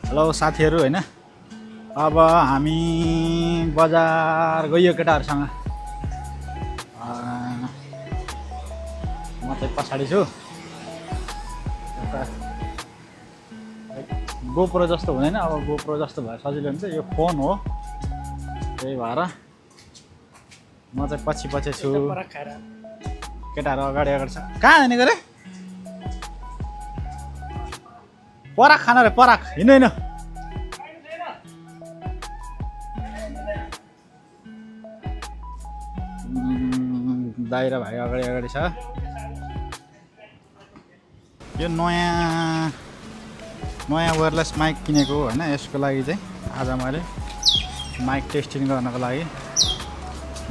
Hello साथीहरू हैन अब हामी बजार गयो केटाहरुसँग म चाहिँ पछाडी छु गोप्रो जस्तो हुँदैन अब गोप्रो जस्तो भए सजिलो हुन्छ यो फोन हो त्यही भएर म चाहिँ पछि पछि छु केटाहरु अगाडि अगाडि छ कहाँ जाने गरे पराक खाना रे पराक हिँड्नु हिँड्नु दाइरा भाइ अगाडि अगाडि छ यो नयाँ वायरलेस माइक किनेको हैन यसको लागि चाहिँ आज मैले माइक टेस्टिङ गर्नको लागि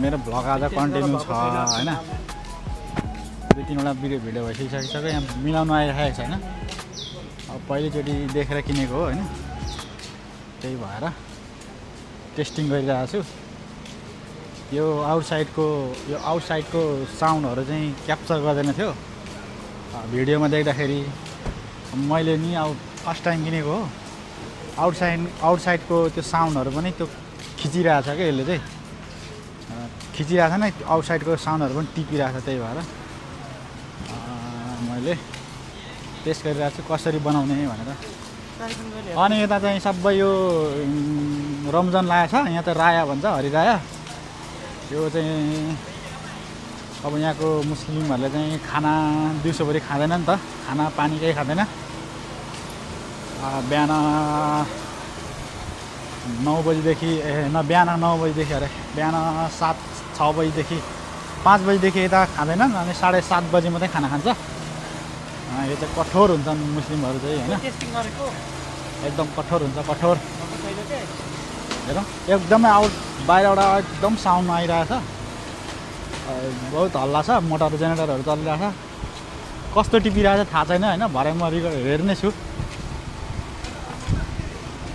मेरो भ्लग आज कन्टिन्यू छ हैन दुई तीनवटा भिडियो भइसकिसक्यो यहाँ मिलाउनु आइरहेको छैन अब पहिलोचोटि देखेर किनेको हो हैन त्यही भएर टेस्टिङ गरिरहेको छु यो आउटसाइडको साउन्डहरु चाहिँ क्याप्चर गर्दैन थियो भिडियोमा देख्दाखेरि मैले नि अब फर्स्ट टाइम किनेको हो आउटसाइडको त्यो साउन्डहरु पनि त्यो खिचिरहेछ के यसले चाहिँ खिचिरहेछ नि आउटसाइडको साउन्डहरु पनि टिपिरहेछ त्यही भएर मैले टेस्ट गरिरहेको छु कसरी बनाउने भनेर अनि यता चाहिँ सबै यो रमजान लागेको छ यहाँ चाहिँ राया भन्छ हरिराया यो चाहिँ अब यहाँको मुस्लिमहरुले चाहिँ खाना दिउँसोभरि खाँदैन नि त खाना पानी केही खाँदैन बिहान 9 बजेदेखि बिहान 9 बजेदेखि अरे बिहान 7-6 बजेदेखि 5 बजेदेखि यता खाँदैनन् अनि 7:30 बजे मात्रै खाना खान्छ यो चाहिँ कठोर हुन्छन् मुस्लिमहरु चाहिँ हैन एकदम कठोर हुन्छ कठोर हेरौँ एकदमै बाहिरबाट एकदम साउन्ड आइरहेछ बहुत हल्ला छ मोटर जेनेरेटरहरु चलिरहेछ कस्तो टिपिरहेछ थाहा छैन हैन भरे म हेर्ने छु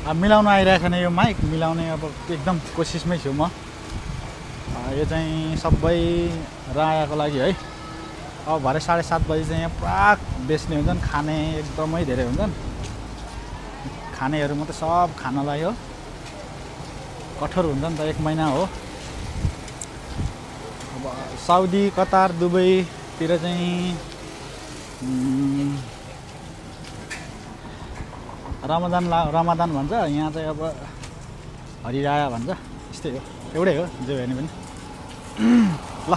अब मिलाउन आइरहेको छैन यो माइक मिलाउने अब एकदम कोसिसमै छु म यो चाहिँ सबै रायाको लागि है अब भरे 7:30 बजे चाहिँ यहाँ पुरा बेच्ने हुन्छन् खाने एकदमै धेरै हुन्छन् खानेहरु मात्रै सब खानलाई हो कठोर हुन्छ नि त 1 महिना हो अब साउदी कतार दुबईतिर चाहिँ रमजान भन्छ यहाँ चाहिँ अब हरिराया भन्छ यस्तै हो एउटै हो जे भने पनि ल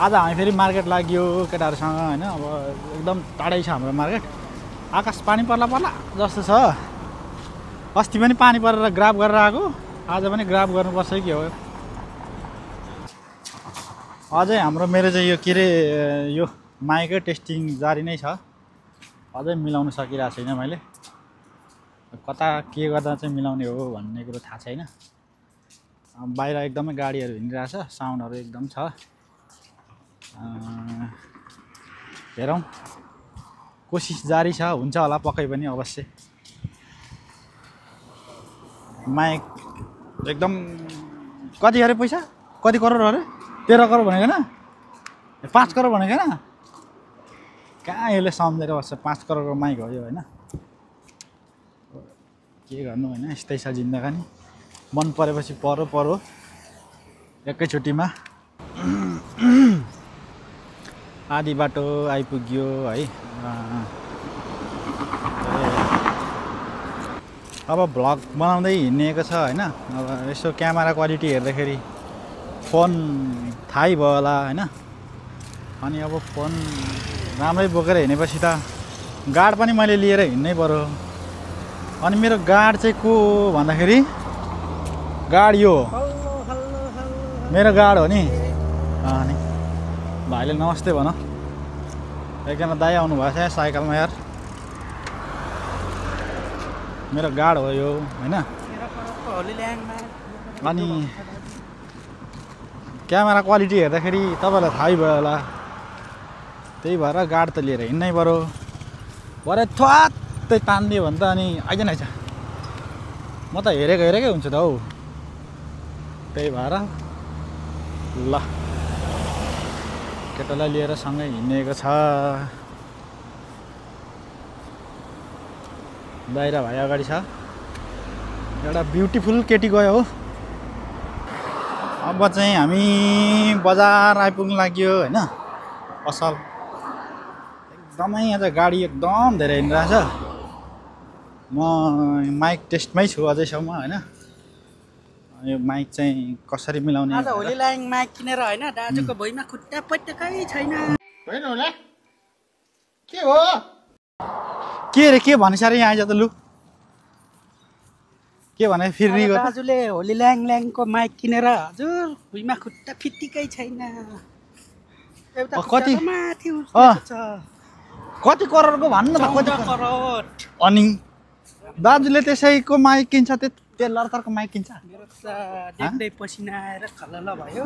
आज हामी फेरि मार्केट लाग्यो केटाहरुसँग हैन अब एकदम टाढै छ हाम्रो मार्केट आकाश पानी पर्ला जस्तो छ अस्ति पनि पानी परेर ग्राफ गरेर आएको आज पनि ग्राफ गर्नुपर्छ कि हो अझै मेरो चाहिँ यो के रे यो माइकै टेस्टिङ जारी नै छ अझै मिलाउन सकिरहेको छैन मैले कता के गर्दा चाहिँ मिलाउने हो भन्ने कुरो थाहा छैन बाहिर एकदमै गाडीहरु हिँडिरहेछ साउन्डहरु एकदम छ हेरौँ कोसिस जारी छ हुन्छ होला पक्कै पनि अवश्य माइक एकदम कति अरे पैसा कति करोड अरे 13 करोड भनेको हैन 5 करोड भनेको हैन कहाँ यसले सम्झेर बस्छ 5 करोडको माइक हो यो हैन के गर्नु हैन यस्तै छ जिन्दगानी मन परेपछि परो एकैचोटीमा आधी बाटो आइपुग्यो है अब भ्लग बनाउँदै हिँडेको छ हैन अब यसो क्यामेरा क्वालिटी हेर्दाखेरि फोन थाहै भयो होला हैन अनि अब फोन राम्रै बोकेर हिँडेपछि त गार्ड पनि मैले लिएर हिँड्नै पर्यो अनि मेरो गार्ड चाहिँ को भन्दाखेरि गार्ड यो मेरो गार्ड हो नि अनि भाइले नमस्ते भन एकजना दाइ आउनु भएको छ साइकलमा यार मेरो गार्ड हो यो हैन अनि क्यामेरा क्वालिटी हेर्दाखेरि तपाईलाई थाहै भयो होला त्यही भएर गार्ड त लिएर हिँड्नै पर्यो भरे थ्वात्तै तान्दियो भने त अनि आइज म त हेरेकै हुन्छु त हौ त्यही भएर ल केटालाई लिएर सँगै हिँडेको छ दाइरा भाइ अगाडि छ एउटा ब्युटिफुल केटी गयो हो। अब चाहिँ हामी बजार आइपुग्नु लाग्यो होइन। पसल एकदमै आज गाडी एकदम धेरै हिँडिरहेछ। म माइक टेस्टमै छु अझैसम्म होइन। यो माइक चाहिँ कसरी मिलाउने आज होली ल्याङ माइक किनेर होइन दाजुको भुइँमा खुट्टा पट्टकै छैन। होइन होला के हो के रे के भनिस् अरे यहाँ आइज त लु के भने फेरि दाजुले होली ल्याङ ल्याङको माइक किनेर हजुर भुइँमा खुट्टा फिटिकै छैन। एउटा कति माथि उठ्छ कति करोडको भन्नु न कति करोड। अनि दाजुले त्यसैको माइक किन्छ त्यो लडतरको माइक किन्छ। मेरो त देख्दै पसिना आएर खलल भयो।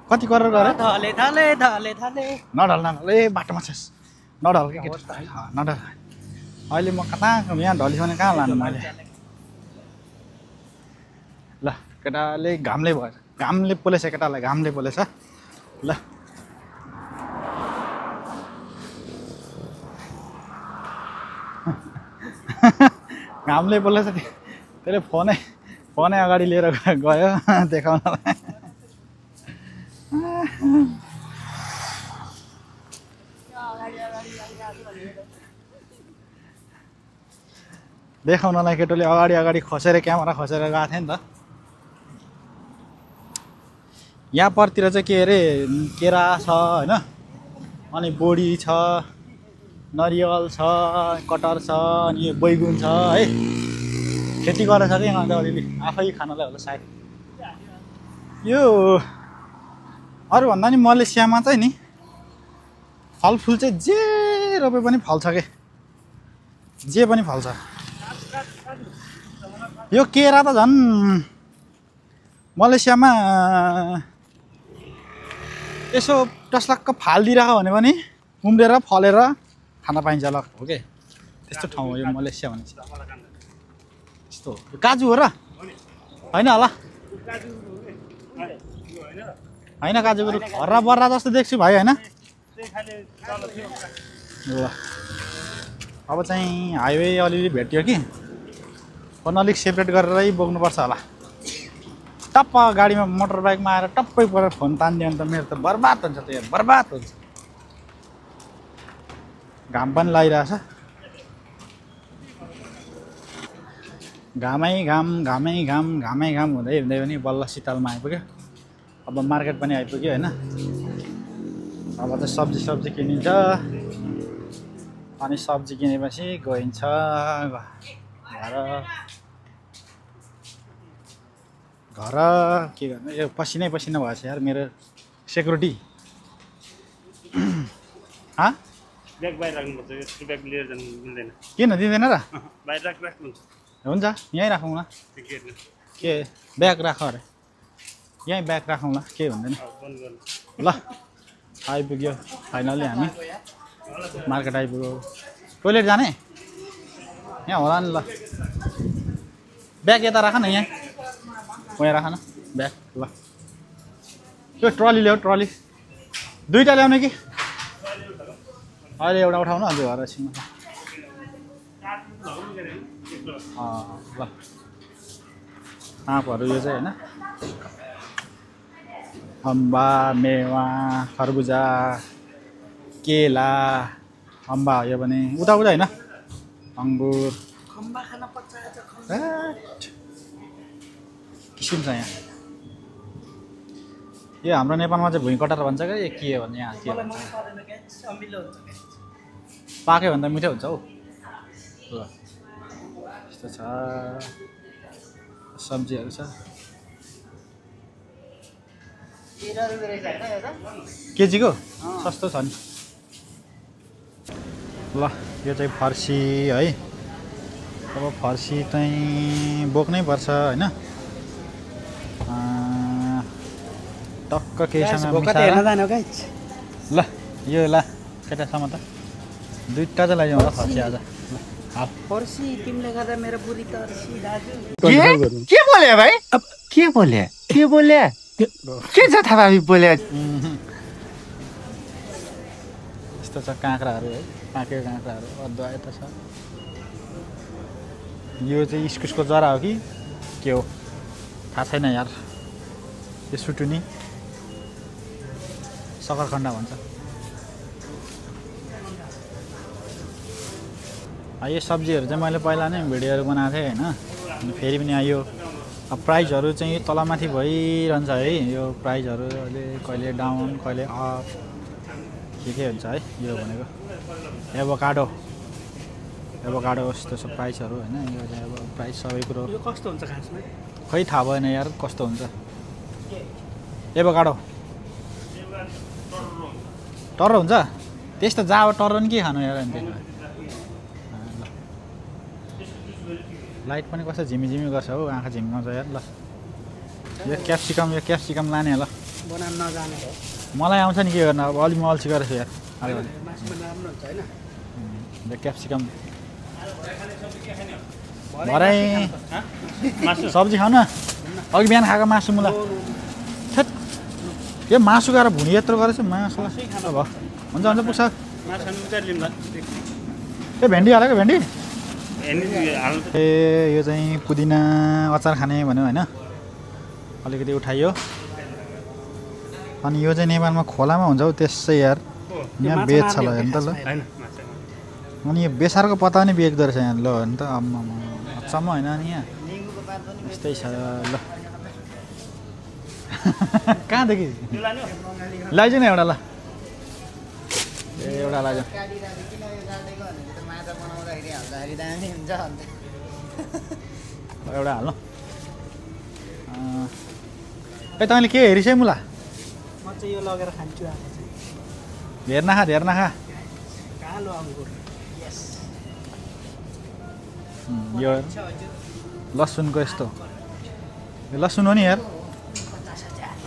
कति करोड गरे धले धले धले धले नढल नढल ए बाटोमा छस् नढल के केटा नढल। अहिले म कता यहाँ ढलिस भने कहाँ लानु मैले। ल केटाले घामले भयो घामले पोलेछ केटालाई घामले पोलेछ ल। घामले पोलेछ त्यसले फोनै अगाडि लिएर गयो देखाउनलाई। देखाउनलाई केटोले अगाडि खसेर क्यामेरा खसेर गएको थियो नि त। यहाँ परतिर चाहिँ के अरे केरा छ होइन अनि बोडी छ नरिवल छ कटहर छ अनि यो बैगुन छ है। खेती गरेछ कि यहाँ त अलिअलि आफै खानलाई होला सायद। यो अरूभन्दा नि मलेसियामा चाहिँ नि फलफुल चाहिँ जे रोपे पनि फल्छ के जे पनि फल्छ। यो केरा त झन् मलेसियामा यसो टस्लक्क फालिदिरहेको भने पनि उम्रेर फलेर खान पाइन्छ ल हो के त्यस्तो ठाउँ हो यो मलेसिया भने चाहिँ। त्यस्तो हो काजु हो र होइन होला होइन काजु कुरो हर्रा बर्रा जस्तो देख्छु भाइ होइन। ल अब चाहिँ हाइवे अलिअलि भेट्यो कि फोन अलिक सेपरेट गरेरै बोक्नुपर्छ होला। टप्प गाडीमा मोटर बाइकमा आएर टप्पै परेर फोन तानिदियो भने त मेरो त बर्बाद हुन्छ त यार बर्बाद हुन्छ। घाम पनि लागिरहेछ घामै घाम घामै घाम घामै घाम हुँदै हुँदै पनि बल्ल शीतलमा आइपुग्यो। अब मार्केट पनि आइपुग्यो होइन। अब चाहिँ सब्जी किनिन्छ अनि सब्जी किनेपछि गइन्छ घर के गर्नु यो पसिनै पसिना भएछ यार मेरो सेक्युरिटी। ब्याग बाहिर राख्नुपर्छ यस्तो ब्याग लिएर जानु मिल्दैन। किन दिँदैन र बाहिर राख्नुहुन्छ हुन्छ यहीँ राखौँ न के ब्याग राख अरे यहीँ ब्याग राखौँ ल के हुँदैन। ल आइपुग्यो फाइनल्ली हामी मार्केट आइपुग्यो। टोइलेट जाने यहाँ होला नि ल ब्याग यता राख न यहाँ उहाँ राख न ब्याग ल। त्यो ट्रली ल्याऊ ट्रली दुईवटा ल्याउने कि अहिले एउटा उठाउनु अन्त घर एकछिन ल। आँपहरू यो चाहिँ होइन अम्बा मेवा खरबुजा केला अम्बा यो पनि उता होइन अङ्गुर किसिम छ यहाँ। यो हाम्रो नेपालमा चाहिँ भुइँ कटार भन्छ क्या के हो भने यहाँ के भन्छ पाक्यो भने त मिठो हुन्छ हौ। ल यस्तो छ सब्जीहरू छ केजीको सस्तो छ नि। ल यो चाहिँ फर्सी है अब फर्सी चाहिँ बोक्नै पर्छ होइन। टक्क केहीसँग ल यो ल केटासम्म त दुईवटा चाहिँ लैजाउँ होला फर्सी आज। फर्सी तिमीले गर्दा मेरो बुढी तर्सी दाजु। के बोले भाइ अब के बोले के छ थाहा बोले। यस्तो छ काँक्राहरू है पाकेको काँक्राहरू अदुवा यता छ यो चाहिँ इस्कुसको जरा हो कि के हो थाहा छैन यार। यो सुटुनी सकरखण्ड भन्छ। यो सब्जीहरू चाहिँ मैले पहिला नै भिडियोहरू बनाएको थिएँ होइन। अनि फेरि पनि आयो। अब प्राइसहरू चाहिँ तलमाथि भइरहन्छ है। यो प्राइसहरू अहिले कहिले डाउन कहिले अप के हुन्छ है। यो भनेको एभोकाडो यस्तो सब प्राइसहरू होइन। यो चाहिँ अब प्राइस सबै कुरो यो कस्तो हुन्छ खासमा? खै थाहा भएन यार कस्तो हुन्छ। एभोकाडो टर्रो हुन्छ त्यस्तो जाओ टर्रो नि के खानु यार। अनि त्यसमा लाइट पनि कस्तो झिमिझिमी गर्छ हौ आँखा झिम्काउँछ यार। ल यो क्याप्सिकम लाने ल बनाउन नजाने हो। मलाई आउँछ नि के गर्नु अब अलि म अल्छी गरेछु यार। मासुमा राम्रो हुन्छ हैन? यो क्याप्सिकम भरे सब्जी खाऊ न। अघि बिहान खाएको मासु मुला थेट यो मासु गएर भुनी यत्रो गरेछु मासु भयो। हुन्छ पुग्छ। ए भेन्डी हालेको भेन्डी ए यो चाहिँ पुदिना अचार खाने भन्यो होइन। अलिकति उठाइयो। अनि यो चाहिँ नेपालमा खोलामा हुन्छ हौ त्यसै यार। यहाँ बेच्छ ल हेर्नु त ल। अनि यो बेसारको पत्ता पनि बेच्दो रहेछ यहाँ। ल हेर्नु त अचम्म होइन नि यहाँ यस्तै छ ल। कहाँदेखि लैजाउँ न एउटा ल। ए एउटा लैजाउँ। एउटा हाल्नु। ए तैँले के हेरिस् है मुला? म चाहिँ यो लगेर खान्छु आज चाहिँ। धेर नखा कालो अङ्गुर। यस यो लसुनको यस्तो यो लसुन हो नि यार।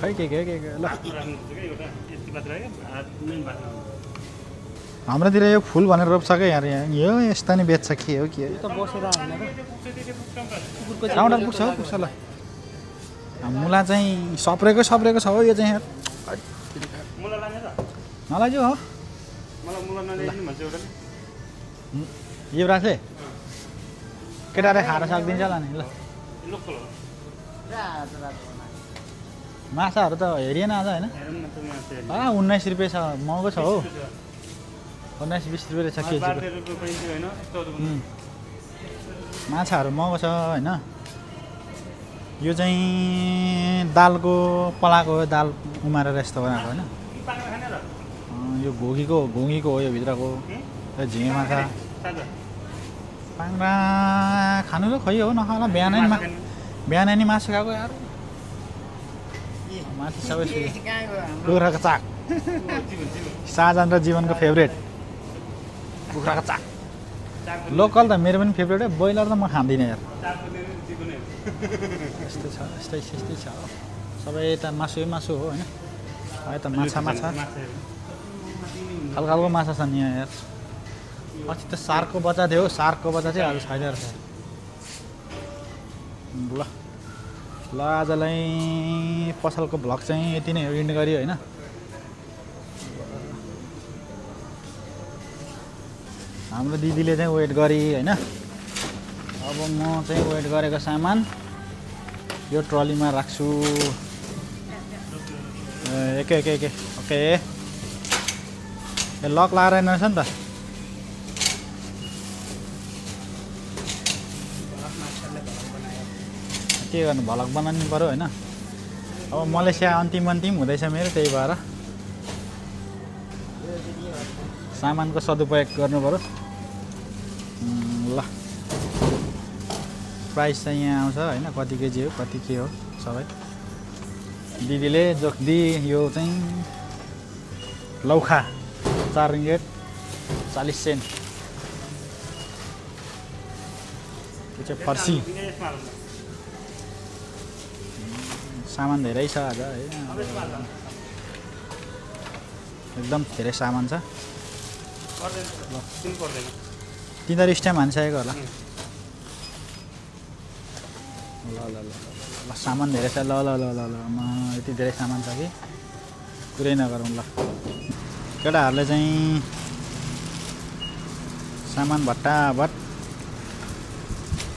खै के ल हाम्रोतिर यो फुल भनेर रोप्छ क्या यार। यहाँ यो यस्ता नि बेच्छ के हो के त बसेर हैन र कुकुरको टाउडा पुग्छ ल। मुला चाहिँ सप्रेको छ हो यो चाहिँ यार। नलाइज्यू हो यो राख्थे केटाले खाएर सक्दिन्छ होला नि ल। माछाहरू त हेरिएन आज होइन। 19 रुपियाँ छ महँगो छ हो। 19-20 रुपियाँ रहेछ केजी। माछाहरू महँगो छ होइन। यो चाहिँ दालको पलाएको दाल उमारेर यस्तो बनाएको होइन। यो घुङ्गीको हो यो भित्रको। यो झिँगे माछा पाङ्रा खानु त खै हो नखाला। बिहानै नि मासु खाएको यार। माथि सबै कुखुराको चाक शाहजहान र जीवनको फेभरेट कुखुराको चाक। लोकल त मेरो पनि फेभरेट हो। ब्रोइलर त म खाँदिनँ यार। यस्तै छ सबै त मासु हो होइन। यता माछा खालको माछा छ नि यहाँ यार। अस्ति त सार्कको बच्चा थियो। सार्कको बच्चा चाहिँ आज छैन रहेछ। ल आजलाई पसलको भ्लग चाहिँ यति नै हो। इन्ड गऱ्यो होइन। हाम्रो दिदीले चाहिँ वेट गरी होइन। अब म चाहिँ वेट गरेको सामान यो ट्रलीमा राख्छु। एकै ओके। लक लगाएर रहेछ नि त। के गर्नु भलक बनाउनु पऱ्यो होइन। अब मलेसिया अन्तिम हुँदैछ मेरो। त्यही भएर सामानको सदुपयोग गर्नु पऱ्यो। ल प्राइस चाहिँ यहाँ आउँछ होइन। कति केजी हो कति के हो सबै दिदीले जोख्दी। यो चाहिँ लौखा 4 रिङ्गेट 40 सेन्ट। यो चाहिँ फर्सी। सामान धेरै छ आज है। एकदम धेरै सामान छ। तिनीहरू स्ट्याम्प हानिसकेको होला। ल सामान धेरै छ। ल म यति धेरै सामान छ कि कुरै नगरौँ ल। केटाहरूले चाहिँ सामान भट्टाभट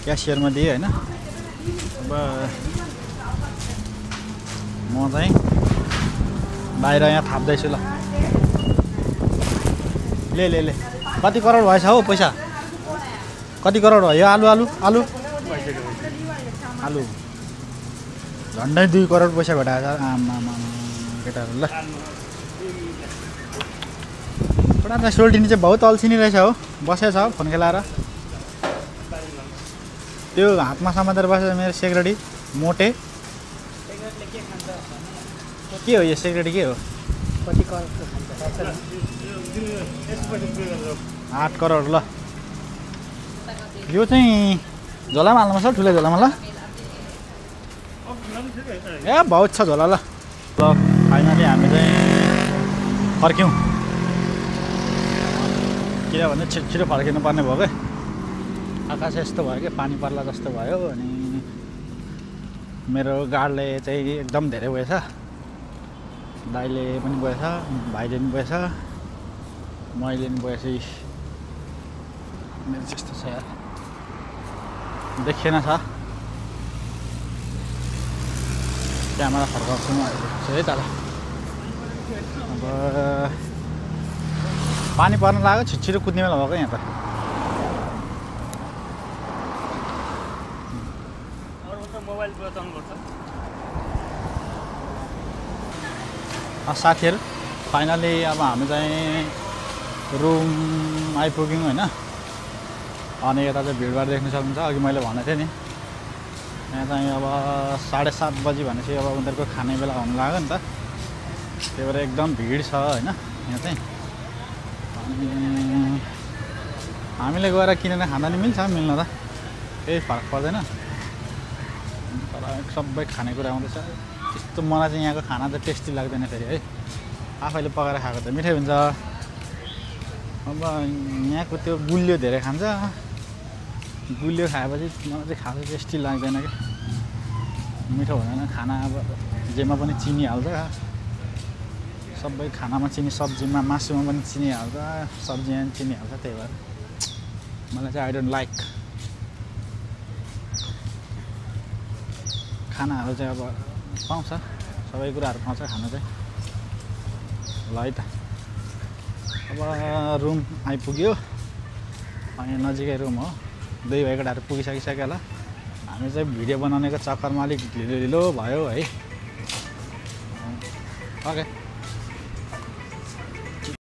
क्यासियरमा दिएँ होइन। अब म चाहिँ बाहिर यहाँ थाप्दैछु ल। ले ले ले कति करोड भएछ हौ पैसा? कति करोड भयो? आलु आलु आलु आलु झन्डै 2 करोड पैसा भेटाएछ आमा केटाहरू ल। पुरा त सोल्टिनी चाहिँ बहुत अल्छिनी रहेछ हो, बसेछ फोन खेलाएर। त्यो हातमा समातेर बसेछ मेरो सेक्रेटरी मोटे। के हो यो सेक्रेटरी के हो? कति करोडको खान्छ 8 करोड ल। यो चाहिँ झोलामा हाल्नु पर्छ ठुलो झोलामा ल। ए बहुत छ झोला ल। फाइनली हामी चाहिँ फर्क्यौँ, किनभने छिटो फर्किनु पर्ने भयो क्या। आकाश यस्तो भयो कि पानी पर्ला जस्तो भयो। अनि मेरो गाडले चाहिँ एकदम धेरै गएछ, दाइले पनि गएछ, भाइले पनि गएछ, मैले पनि गएछ। मेरो त्यस्तो छ यार, देखिएन छ। क्यामेरा फर्काउँछु म है त। अब पानी पर्न लाग्यो, छिटो कुद्ने बेला भएको यहाँ त। साथीहरू फाइनली अब हामी चाहिँ रुम आइपुग्यौँ होइन। अनि यता चाहिँ भिडभाड देख्न सक्नुहुन्छ। अघि मैले भनेको थिएँ नि, यहाँ चाहिँ अब 7:30 बजी भनेपछि अब उनीहरूको खाने बेला हुनु लाग्यो नि त। त्यही भएर एकदम भिड छ होइन यहाँ चाहिँ। अनि हामीले गएर किनेर खाँदा नि मिल्छ, मिल्न त केही फरक पर्दैन। तर सबै खानेकुरा आउँदैछ। त्यस्तो मलाई चाहिँ यहाँको खाना चाहिँ टेस्टी लाग्दैन फेरि है। आफैले पकाएर खाएको त मिठै हुन्छ। अब यहाँको त्यो गुलियो धेरै खान्छ, गुलियो खाएपछि मलाई चाहिँ खासै टेस्टी लाग्दैन क्या, मिठो हुँदैन खाना। अब जेमा पनि चिनी हाल्छ, सबै खानामा चिनी, सब्जीमा मासुमा पनि चिनी हाल्छ, सब्जीमा पनि चिनी हाल्छ। त्यही भएर मलाई चाहिँ आई डोन्ट लाइक। खानाहरू चाहिँ अब पाउँछ, सबै कुराहरू पाउँछ खाना चाहिँ ल है त। अब रुम आइपुग्यो, अनि नजिकै रुम हो। 2 भाइ केटाहरू पुगिसकिसक्यो होला। हामी चाहिँ भिडियो बनाउनेको चक्करमा अलिक ढिलो भयो है। ओके।